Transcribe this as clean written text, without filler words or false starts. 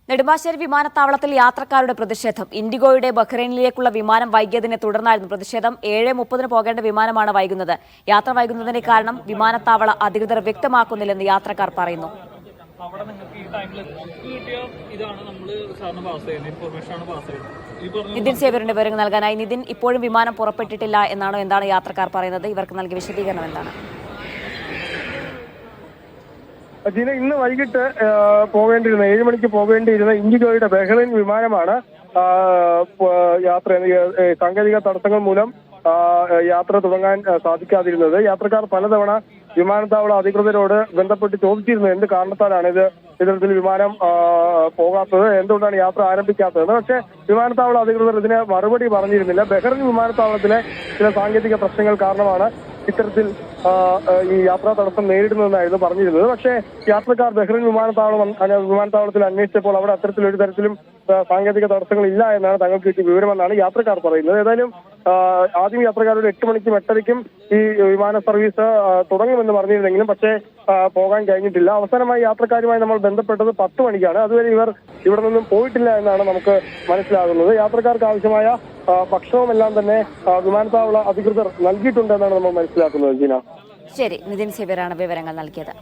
നെടുമ്പാശ്ശേരി വിമാനത്താവളത്തിൽ യാത്രക്കാരുടെ പ്രതിഷേധം. ഇൻഡിഗോയുടെ ബഹ്റൈനിലേക്കുള്ള വിമാനം വൈകിയതിനെ തുടർന്നായിരുന്നു പ്രതിഷേധം. 7:30 പോകേണ്ട വിമാനമാണ് വൈകുന്നത്. യാത്ര വൈകുന്നതിന് കാരണം വിമാനത്താവള അധികൃതർ വ്യക്തമാക്കുന്നില്ലെന്ന് യാത്രക്കാർ പറയുന്നു. നിതിൻ സേവ്യറിന്റെ വിവരങ്ങൾ നൽകാനായി. നിതിൻ, ഇപ്പോഴും വിമാനം പുറപ്പെട്ടിട്ടില്ല എന്നാണോ, എന്താണ് യാത്രക്കാർ പറയുന്നത്? ഇവർക്ക് നൽകിയ വിശദീകരണം എന്താണ്? ജിന, ഇന്ന് വൈകിട്ട് പോകേണ്ടിയിരുന്ന 7 മണിക്ക് പോകേണ്ടിയിരുന്ന ഇൻഡിഗോയുടെ ബഹ്റൈൻ വിമാനമാണ് സാങ്കേതിക തടസ്സങ്ങൾ മൂലം യാത്ര തുടങ്ങാൻ സാധിക്കാതിരുന്നത്. യാത്രക്കാർ പലതവണ വിമാനത്താവള അധികൃതരോട് ബന്ധപ്പെട്ട് ചോദിച്ചിരുന്നു എന്ത് കാരണത്താലാണ് ഇത്തരത്തിൽ വിമാനം പോകാത്തത്, എന്തുകൊണ്ടാണ് യാത്ര ആരംഭിക്കാത്തതെന്ന്. പക്ഷേ വിമാനത്താവള അധികൃതർ ഇതിന് മറുപടി പറഞ്ഞിരുന്നില്ല. ബഹ്റൈൻ വിമാനത്താവളത്തിലെ ചില സാങ്കേതിക പ്രശ്നങ്ങൾ കാരണമാണ് ഇത്തരത്തിൽ ഈ യാത്രാ തടസ്സം നേരിടുന്നതെന്നായിരുന്നു പറഞ്ഞിരുന്നത്. പക്ഷേ യാത്രക്കാർ ബഹ്റൈൻ വിമാനത്താവളത്തിൽ അന്വേഷിച്ചപ്പോൾ അവിടെ അത്തരത്തിലൊരു തരത്തിലും സാങ്കേതിക തടസ്സങ്ങൾ ഇല്ല എന്നാണ് തങ്ങൾക്ക് കിട്ടിയ വിവരമെന്നാണ് യാത്രക്കാർ പറയുന്നത്. ഏതായാലും ആദ്യം യാത്രക്കാരോട് 8 മണിക്കും 8:30ക്കും ഈ വിമാന സർവീസ് തുടങ്ങുമെന്ന് പറഞ്ഞിരുന്നെങ്കിലും പക്ഷേ പോകാൻ കഴിഞ്ഞിട്ടില്ല. അവസാനമായി യാത്രക്കാരുമായി നമ്മൾ ബന്ധപ്പെട്ടത് 10 മണിക്കാണ്. അതുവരെ ഇവർ ഇവിടെ നിന്നും പോയിട്ടില്ല എന്നാണ് നമുക്ക് മനസ്സിലാകുന്നത്. യാത്രക്കാർക്ക് ആവശ്യമായ ഭക്ഷണവുമെല്ലാം തന്നെ വിമാനത്താവള അധികൃതർ നൽകിയിട്ടുണ്ടെന്നാണ് നമ്മൾ മനസ്സിലാക്കുന്നത്. ജീന, ശരി, നിതിൻ സേവ്യറാണ് വിവരങ്ങൾ നൽകിയത്.